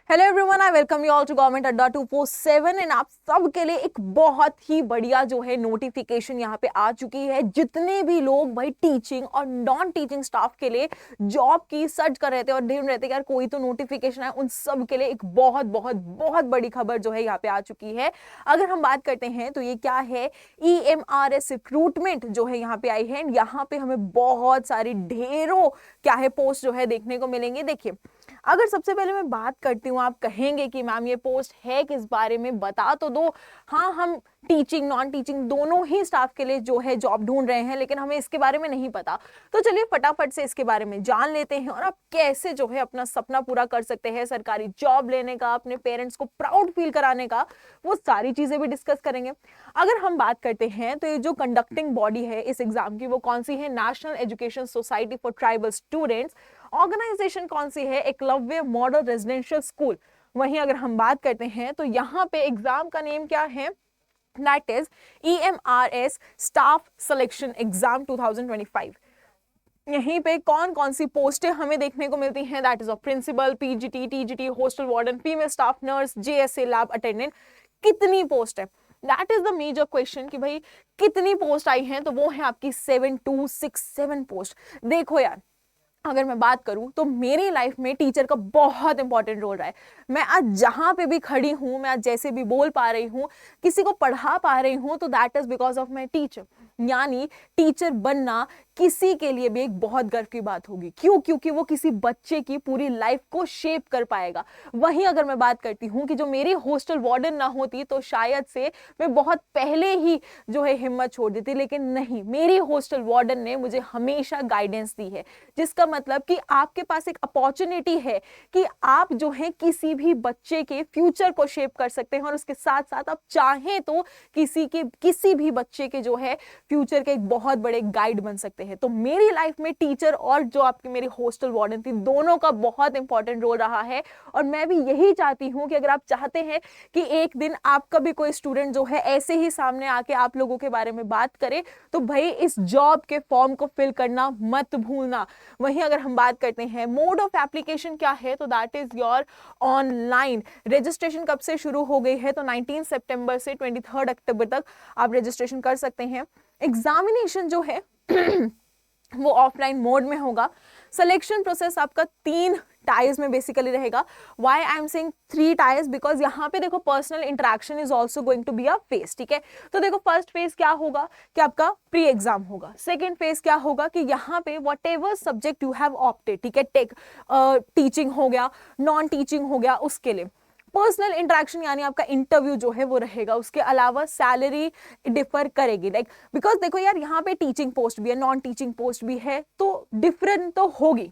Hello everyone, I welcome you all to government Adda 247 and आप सब के लिए एक बहुत ही बढ़िया जो है नोटिफिकेशन यहाँ पे आ चुकी है। जितने भी लोग भाई टीचिंग और नॉन टीचिंग स्टाफ के लिए जॉब की सर्च कर रहे थे और ढूंढ रहे थे यार कोई तो नोटिफिकेशन है, उन सब के लिए एक बहुत बहुत बहुत बड़ी खबर जो है यहाँ पे आ चुकी है। अगर हम बात करते हैं तो ये क्या है, EMRS रिक्रूटमेंट जो है यहाँ पे आई है। यहाँ पे हमें बहुत सारी ढेरों क्या है पोस्ट जो है देखने को मिलेंगे। देखिए, अगर सबसे पहले मैं बात करती हूँ, आप कहेंगे कि मैम ये पोस्ट है किस बारे में, बता तो दो। हाँ, हम टीचिंग नॉन टीचिंग दोनों ही स्टाफ के लिए जो है जॉब ढूंढ रहे हैं, लेकिन हमें इसके बारे में नहीं पता। तो चलिए फटाफट से इसके बारे में जान लेते हैं और आप कैसे जो है अपना सपना पूरा कर सकते हैं सरकारी जॉब लेने का, अपने पेरेंट्स को प्राउड फील कराने का, वो सारी चीजें भी डिस्कस करेंगे। अगर हम बात करते हैं तो ये जो कंडक्टिंग बॉडी है इस एग्जाम की, वो कौन सी है? National education society for tribal students. Organisation कौन सी है? Eklavya model residential school. वहीं अगर हम बात करते हैं तो यहाँ पे एग्जाम का नेम क्या है? That is EMRS staff selection exam 2025। यहीं पे कौन कौन सी पोस्टें हमें देखने को मिलती हैं? That is of principal, PGT, TGT, hostel warden, female staff nurse, JSA lab attendant. कितनी पोस्ट है? That is the major question कि भाई कितनी पोस्ट आई हैं। तो वो है आपकी 7267 पोस्ट। देखो यार, अगर मैं बात करूं तो मेरी लाइफ में टीचर का बहुत इंपॉर्टेंट रोल रहा है। मैं आज जहां पे भी खड़ी हूं, मैं आज जैसे भी बोल पा रही हूं, किसी को पढ़ा पा रही हूं, तो that is because of my teacher. यानी टीचर बनना किसी के लिए भी एक बहुत गर्व की बात होगी। क्यों? क्योंकि वो किसी बच्चे की पूरी लाइफ को शेप कर पाएगा। वहीं अगर मैं बात करती हूँ कि जो मेरी हॉस्टल वार्डन ना होती तो शायद से मैं बहुत पहले ही जो है हिम्मत छोड़ देती, लेकिन नहीं, मेरी हॉस्टल वार्डन ने मुझे हमेशा गाइडेंस दी है। जिसका मतलब कि आपके पास एक अपॉर्चुनिटी है कि आप जो है किसी भी बच्चे के फ्यूचर को शेप कर सकते हैं और उसके साथ साथ आप चाहें तो किसी भी बच्चे के जो है फ्यूचर के एक बहुत बड़े गाइड बन सकते हैं। तो मेरी लाइफ में टीचर और जो आपकी मेरी हॉस्टल वार्डन थी, दोनों का बहुत इंपॉर्टेंट रोल रहा है। और मैं भी यही चाहती हूं कि अगर आप चाहते हैं कि एक दिन आपका भी कोई स्टूडेंट जो है ऐसे ही सामने आके आप लोगों के बारे में बात करे, तो भाई इस जॉब के फॉर्म को फिल करना मत भूलना। वहीं अगर हम बात करते हैं मोड ऑफ एप्लीकेशन क्या है, तो that is your online. Registration कब से शुरू हो गई है? तो 19 सितंबर से 23 अक्टूबर तक आप रजिस्ट्रेशन कर सकते हैं। एग्जामिनेशन जो है वो ऑफलाइन मोड में होगा। सिलेक्शन प्रोसेस आपका 3 टायर्स में बेसिकली रहेगा। Why I am saying 3 tyres? Because यहाँ पे देखो personal interaction is also going to be a face. ठीक है, तो देखो फर्स्ट फेज क्या होगा कि आपका प्री एग्जाम होगा। सेकेंड फेज क्या होगा कि यहाँ पे what ever subject you have opted, ठीक है, टेक टीचिंग हो गया, नॉन टीचिंग हो गया, उसके लिए पर्सनल इंटरेक्शन यानी आपका इंटरव्यू जो है वो रहेगा। उसके अलावा सैलरी डिफर करेगी, लाइक बिकॉज देखो यार, यहाँ पे टीचिंग पोस्ट भी है, नॉन टीचिंग पोस्ट भी है, तो डिफरेंट तो होगी।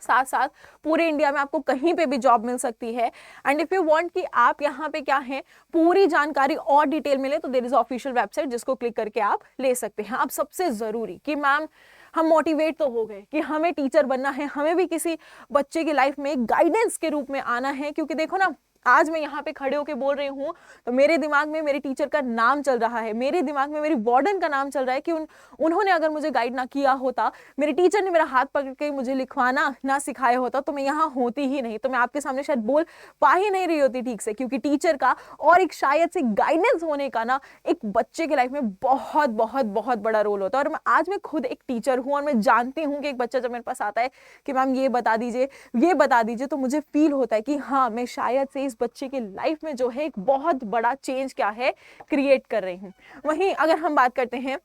साथ साथ पूरे इंडिया में आपको कहीं पे भी जॉब मिल सकती है। एंड इफ यू वांट कि आप यहाँ पे क्या है पूरी जानकारी और डिटेल मिले, तो देयर इज ऑफिशियल वेबसाइट जिसको क्लिक करके आप ले सकते हैं। अब सबसे जरूरी कि मैम हम मोटिवेट तो हो गए कि हमें टीचर बनना है, हमें भी किसी बच्चे की लाइफ में गाइडेंस के रूप में आना है। क्योंकि देखो ना, आज मैं यहाँ पे खड़े होकर बोल रही हूँ तो मेरे दिमाग में मेरे टीचर का नाम चल रहा है, मेरे दिमाग में मेरी वार्डन का नाम चल रहा है कि उन्होंने अगर मुझे गाइड ना किया होता, मेरे टीचर ने मेरा हाथ पकड़ के मुझे लिखवाना ना सिखाया होता, तो मैं यहाँ होती ही नहीं, तो मैं आपके सामने शायद बोल पा ही नहीं रही होती ठीक से। क्योंकि टीचर का और एक शायद से गाइडेंस होने का ना एक बच्चे की लाइफ में बहुत बहुत बहुत बड़ा रोल होता है। और आज मैं खुद एक टीचर हूँ और मैं जानती हूँ कि एक बच्चा जब मेरे पास आता है कि मैम ये बता दीजिए, तो मुझे फील होता है कि हाँ, मैं शायद से इस बच्चे की लाइफ में जो है एक बहुत बड़ा चेंज क्या है क्रिएट कर रही हूँ। वहीं अगर हम बात करते हैं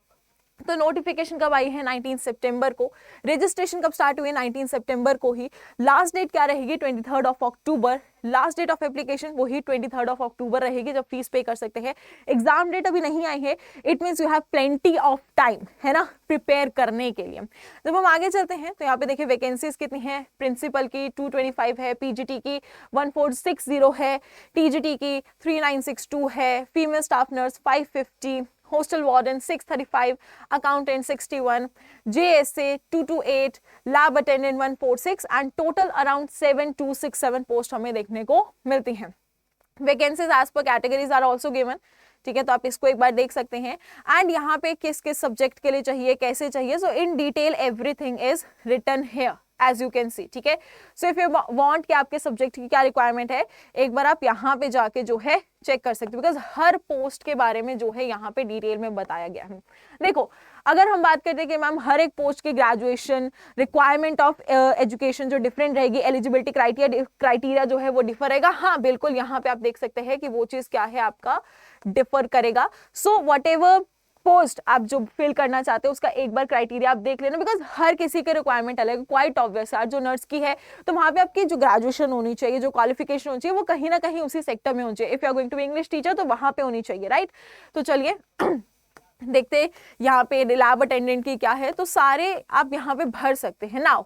तो नोटिफिकेशन कब आई है? 19 सितंबर को। रजिस्ट्रेशन कब स्टार्ट हुई? 19 सितंबर को ही। लास्ट डेट क्या रहेगी? 23 अक्टूबर। लास्ट डेट ऑफ एप्लीकेशन वही 23 अक्टूबर रहेगी जब फीस पे कर सकते हैं। एग्जाम डेट अभी नहीं आई है, it means you have plenty of time, है ना, प्रिपेयर करने के लिए। जब हम आगे चलते हैं तो यहाँ पे देखिए वैकेंसीज कितनी है। प्रिंसिपल की 225 है, PGT की 1460 है, TGT की 3962 है, female staff nurse 550, hostel warden 635, accountant 61, JSA 228, lab attendant 146 and total around 7267 post हमें देखने को मिलती हैं। Vacancies as per categories are also given. ठीक है, तो आप इसको एक बार देख सकते हैं। एंड यहाँ पे किस किस सब्जेक्ट के लिए चाहिए, कैसे चाहिए, so in detail everything is written here. As you can see, ठीक है। सो इफ यू वांट कि आपके सब्जेक्ट की क्या रिक्वायरमेंट है, एक बार आप यहाँ पे जाके जो है चेक कर सकते हो, बिकॉज हर पोस्ट के बारे में जो है यहाँ पे डिटेल में बताया गया है। देखो, अगर हम बात करते हैं कि मैम हर एक पोस्ट की ग्रेजुएशन, रिक्वायरमेंट ऑफ एजुकेशन जो डिफरेंट रहेगी, एलिजिबिलिटी क्राइटेरिया जो है वो डिफर रहेगा, हाँ बिल्कुल, यहाँ पे आप देख सकते हैं कि वो चीज क्या है आपका डिफर करेगा। सो वट एवर पोस्ट आप जो फिल करना चाहते हो उसका एक बार क्राइटेरिया आप देख लेना, बिकॉज हर किसी के रिक्वायरमेंट अलग, क्वाइट ऑब्वियस है। जो नर्स की है तो वहां पे आपकी जो ग्रेजुएशन होनी चाहिए, जो क्वालिफिकेशन होनी चाहिए, वो कहीं ना कहीं उसी सेक्टर में होनी चाहिए। If you are going to be English teacher तो वहां पे होनी चाहिए, राइट। तो चलिए देखते यहाँ पे लैब अटेंडेंट की क्या है, तो सारे आप यहाँ पे भर सकते हैं। नाउ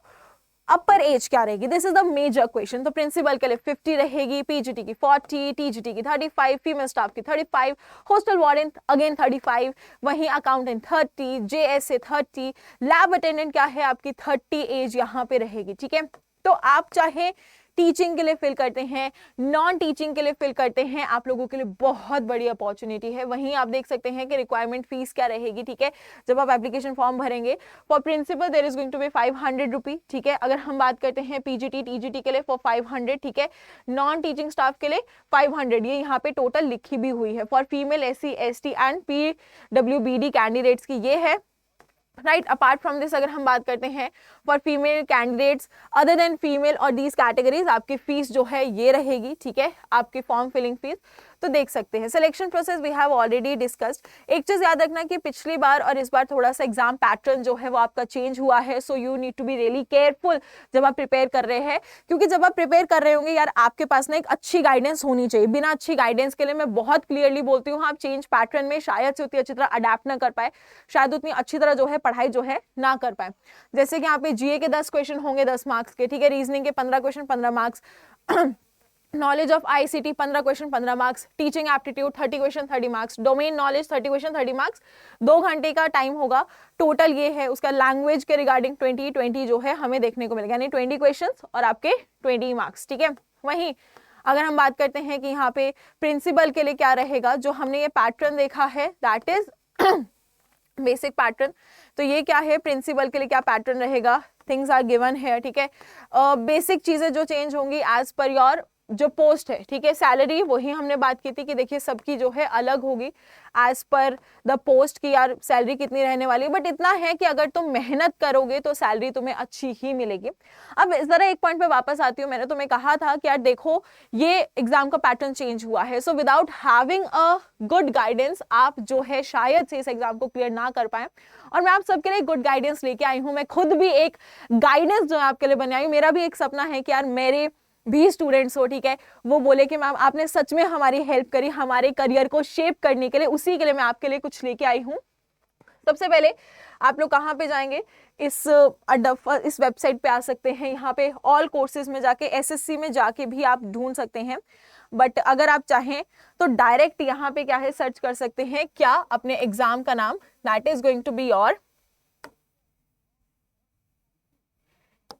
अपर एज क्या रहेगी, this is the major question. तो प्रिंसिपल के लिए 50 रहेगी, पीजीटी की 40, टीजीटी की 35, फीमेल स्टाफ की 35, हॉस्टल वार्डन अगेन 35, वहीं अकाउंटेंट 30, जेएसए 30, लैब अटेंडेंट क्या है आपकी 30 एज यहाँ पे रहेगी, ठीक है। तो आप चाहे टीचिंग के लिए फिल करते हैं, नॉन टीचिंग के लिए फिल करते हैं, आप लोगों के लिए बहुत बड़ी अपॉर्चुनिटी है। वहीं आप देख सकते हैं कि रिक्वायरमेंट फीस क्या रहेगी, ठीक है। जब आप एप्लीकेशन फॉर्म भरेंगे, for principal there is going to be 500 rupee, ठीक है। अगर हम बात करते हैं पीजीटी टीजीटी के लिए फॉर 500, ठीक है। नॉन टीचिंग स्टाफ के लिए 500, ये यहाँ पे टोटल लिखी भी हुई है। For female SC ST and PWBD candidates की ये है, राइट। अपार्ट फ्रॉम दिस अगर हम बात करते हैं for female candidates other than female और दीज कैटेगरीज, आपकी फीस जो है ये रहेगी, ठीक है, आपकी फॉर्म फिलिंग फीस। तो देख सकते हैं selection process we have already discussed. एक चीज याद रखना कि पिछली बार और इस बार थोड़ा सा एग्जाम पैटर्न जो है वो आपका चेंज हुआ है, so you need to be really careful जब आप प्रिपेयर कर रहे हैं, क्योंकि जब आप प्रिपेयर कर रहे होंगे यार आपके पास ना एक अच्छी गाइडेंस होनी चाहिए। बिना अच्छी गाइडेंस के लिए मैं बहुत क्लियरली बोलती हूँ, आप चेंज पैटर्न में शायद से उतनी अच्छी तरह अडेप्ट ना कर पाए, शायद उतनी अच्छी तरह जो है पढ़ाई जो है ना कर पाए। जैसे कि यहाँ पे जीए के 10 क्वेश्चन होंगे 10 मार्क्स के, ठीक है। रीजनिंग के 15 question 15 marks, knowledge of ICT 15 question 15 marks, teaching aptitude 30 question 30 marks, domain knowledge 30 question 30 marks, 2 घंटे का टाइम होगा टोटल ये है। उसका लैंग्वेज के रिगार्डिंग 20 जो है हमें देखने को मिलेगा, यानी 20 क्वेश्चंस और आपके 20 मार्क्स, ठीक है। वहीं अगर हम बात करते हैं कि यहाँ पे प्रिंसिपल के लिए क्या रहेगा, जो हमने ये पैटर्न देखा है दैट इज बेसिक पैटर्न। तो ये क्या है, प्रिंसिपल के लिए क्या पैटर्न रहेगा, थिंग्स आर गिवन है, ठीक है। बेसिक चीजें जो चेंज होंगी एज पर योर जो पोस्ट है, ठीक है। सैलरी वही हमने बात की थी कि देखिए सबकी जो है अलग होगी एज पर द पोस्ट की यार सैलरी कितनी रहने वाली है, बट इतना है कि अगर तुम मेहनत करोगे तो सैलरी तुम्हें अच्छी ही मिलेगी। अब जरा एक पॉइंट पे वापस आती हूँ, मैंने तुम्हें कहा था कि यार देखो ये एग्जाम का पैटर्न चेंज हुआ है, so without having a good guidance आप जो है शायद से इस एग्जाम को क्लियर ना कर पाए। और मैं आप सबके लिए गुड गाइडेंस लेके आई हूँ, मैं खुद भी एक गाइडेंस जो है आपके लिए बनी आई हूँ। मेरा भी एक सपना है कि यार मेरे भी स्टूडेंट्स हो, ठीक है, वो बोले कि मैम आपने सच में हमारी हेल्प करी हमारे करियर को शेप करने के लिए, उसी के लिए मैं आपके लिए कुछ लेके आई हूँ। सबसे पहले आप लोग कहाँ पे जाएंगे, इस वेबसाइट पे आ सकते हैं, यहाँ पे ऑल कोर्सेज में जाके एसएससी में जाके भी आप ढूंढ सकते हैं, बट अगर आप चाहें तो डायरेक्ट यहाँ पे क्या है सर्च कर सकते हैं क्या, अपने एग्जाम का नाम, that is going to be your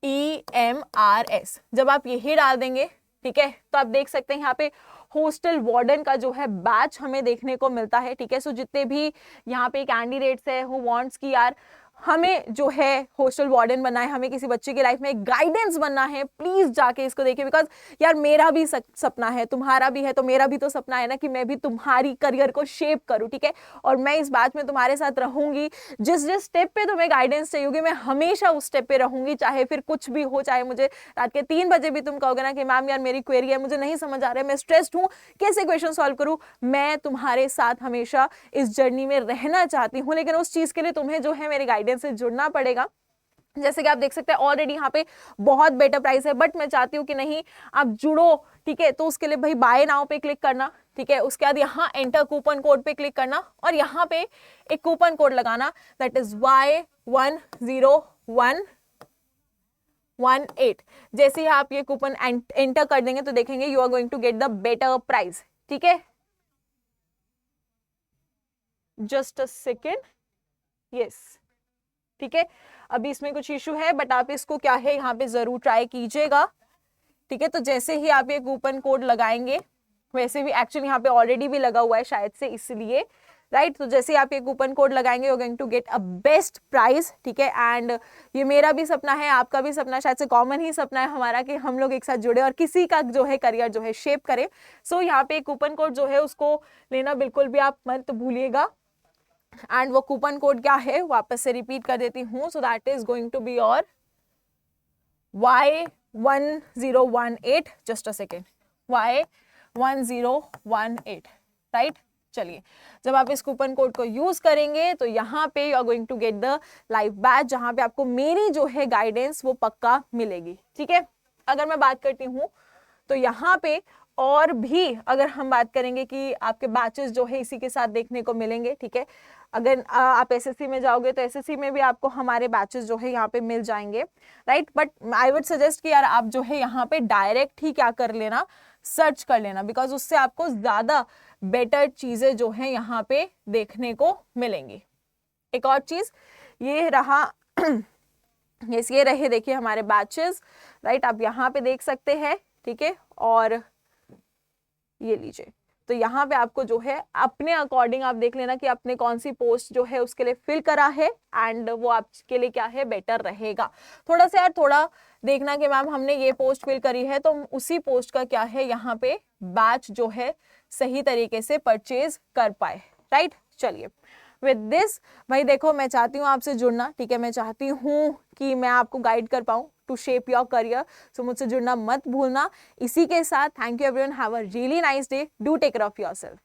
EMRS। जब आप यही डाल देंगे, ठीक है, तो आप देख सकते हैं यहाँ पे हॉस्टल वार्डन का जो है बैच हमें देखने को मिलता है, ठीक है। सो जितने भी यहाँ पे कैंडिडेट्स है हु वांट्स की यार हमें जो है हॉस्टल वार्डन बनना है, हमें किसी बच्चे की लाइफ में गाइडेंस बनना है, प्लीज जाके इसको देखिए, बिकॉज यार मेरा भी सपना है, तुम्हारा भी है, तो मेरा भी तो सपना है ना कि मैं भी तुम्हारी करियर को शेप करूं, ठीक है। और मैं इस बात में तुम्हारे साथ रहूंगी, जिस जिस स्टेप पे तुम्हें गाइडेंस चाहिए होगी मैं हमेशा उस स्टेप पे रहूंगी, चाहे फिर कुछ भी हो, चाहे मुझे रात के 3 बजे भी तुम कहोगे ना कि मैम यार मेरी क्वेरी है, मुझे नहीं समझ आ रहा है, मैं स्ट्रेस्ड हूँ, कैसे क्वेश्चन सॉल्व करूँ, मैं तुम्हारे साथ हमेशा इस जर्नी में रहना चाहती हूँ, लेकिन उस चीज के लिए तुम्हें जो है मेरे गाइडेंस से जुड़ना पड़ेगा। जैसे कि आप देख सकते हैं ऑलरेडी यहाँ पे बहुत बेटर प्राइस है, बट मैं चाहती हूँ कि नहीं आप जुड़ो, ठीक है। तो उसके लिए भाई बाय नाउ पे क्लिक करना, ठीक है। उसके बाद यहाँ एंटर कूपन कोड पे क्लिक करना और यहाँ पे एक कूपन कोड लगाना, दैट इज Y10118। जैसे ही आप ये कूपन एंटर कर देंगे तो देखेंगे you are going to get the better price, ठीक है। जस्ट अ सेकेंड, यस, ठीक है। अभी इसमें कुछ इशू है, बट आप इसको क्या है यहाँ पे जरूर ट्राई कीजिएगा, ठीक है। तो जैसे ही आप ये कूपन कोड लगाएंगे, वैसे भी एक्चुअली यहाँ पे ऑलरेडी भी लगा हुआ है शायद से, इसलिए राइट। तो जैसे आप ये कूपन कोड लगाएंगे you going to get a best price, ठीक है। एंड ये मेरा भी सपना है, आपका भी सपना, शायद से कॉमन ही सपना है हमारा कि हम लोग एक साथ जुड़े और किसी का जो है करियर जो है शेप करें। सो यहाँ पे कूपन कोड जो है उसको लेना बिल्कुल भी आप मत भूलिएगा। एंड वो कूपन कोड क्या है वापस से रिपीट कर देती हूँ। So that is going to be your Y1018, just a second, Y1018, right. चलिए, जब आप इस कूपन कोड को यूज करेंगे तो यहाँ पे you are going to get the live batch, जहाँ पे आपको मेरी जो है गाइडेंस वो पक्का मिलेगी, ठीक है। अगर मैं बात करती हूँ तो यहाँ पे और भी अगर हम बात करेंगे कि आपके बैचेस जो है इसी के साथ देखने को मिलेंगे, ठीक है। अगर आप एसएससी में जाओगे तो एसएससी में भी आपको हमारे बैचेस जो है यहाँ पे मिल जाएंगे, right. But I would suggest कि यार आप जो है यहाँ पे डायरेक्ट ही क्या कर लेना, सर्च कर लेना, बिकॉज उससे आपको ज्यादा बेटर चीजें जो है यहाँ पे देखने को मिलेंगी। एक और चीज ये रहा यस, ये रहे देखिए हमारे बैचेस, राइट। आप यहाँ पे देख सकते हैं, ठीक है। और ये लीजिए, तो यहाँ पे आपको जो है अपने अकॉर्डिंग आप देख लेना कि आपने कौन सी पोस्ट जो है उसके लिए फिल करा है एंड वो आपके लिए क्या है बेटर रहेगा। थोड़ा सा यार थोड़ा देखना कि मैम हमने ये पोस्ट फिल करी है तो उसी पोस्ट का क्या है यहाँ पे बैच जो है सही तरीके से परचेज कर पाए, राइट। चलिए, विद दिस भाई देखो मैं चाहती हूँ आपसे जुड़ना, ठीक है। मैं चाहती हूँ कि मैं आपको गाइड कर पाऊँ to shape your career, so मुझसे जुड़ना मत भूलना। इसी के साथ thank you everyone, have a really nice day, do take care of yourself.